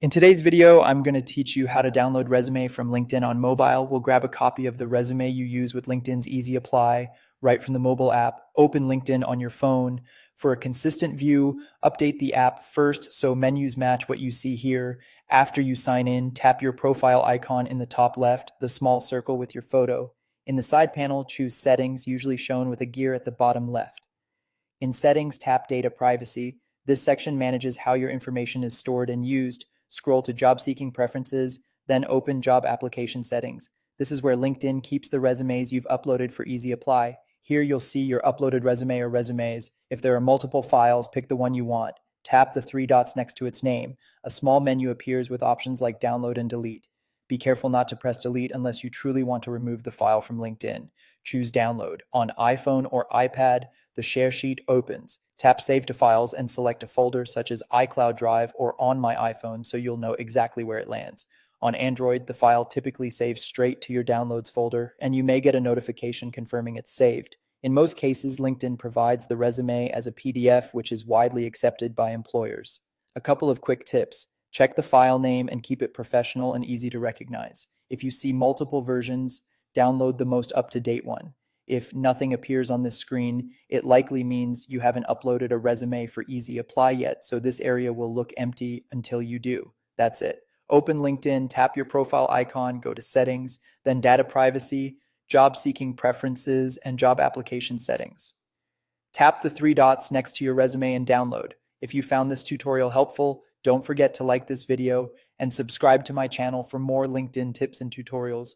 In today's video, I'm going to teach you how to download Resume from LinkedIn on mobile. We'll grab a copy of the resume you use with LinkedIn's Easy Apply right from the mobile app, open LinkedIn on your phone. For a consistent view, update the app first so menus match what you see here. After you sign in, tap your profile icon in the top left, the small circle with your photo. In the side panel, choose Settings, usually shown with a gear at the bottom left. In Settings, tap Data Privacy. This section manages how your information is stored and used. Scroll to Job Seeking Preferences, then open Job Application Settings. This is where LinkedIn keeps the resumes you've uploaded for Easy Apply. Here you'll see your uploaded resume or resumes. If there are multiple files, pick the one you want. Tap the three dots next to its name. A small menu appears with options like Download and Delete. Be careful not to press Delete unless you truly want to remove the file from LinkedIn. Choose Download. On iPhone or iPad, the share sheet opens. Tap Save to Files and select a folder such as iCloud Drive or On My iPhone so you'll know exactly where it lands. On Android, the file typically saves straight to your Downloads folder, and you may get a notification confirming it's saved. In most cases, LinkedIn provides the resume as a PDF, which is widely accepted by employers. A couple of quick tips. Check the file name and keep it professional and easy to recognize. If you see multiple versions, download the most up-to-date one. If nothing appears on this screen, it likely means you haven't uploaded a resume for Easy Apply yet, so this area will look empty until you do. That's it. Open LinkedIn, tap your profile icon, go to Settings, then Data Privacy, Job Seeking Preferences, and Job Application Settings. Tap the three dots next to your resume and download. If you found this tutorial helpful, don't forget to like this video and subscribe to my channel for more LinkedIn tips and tutorials.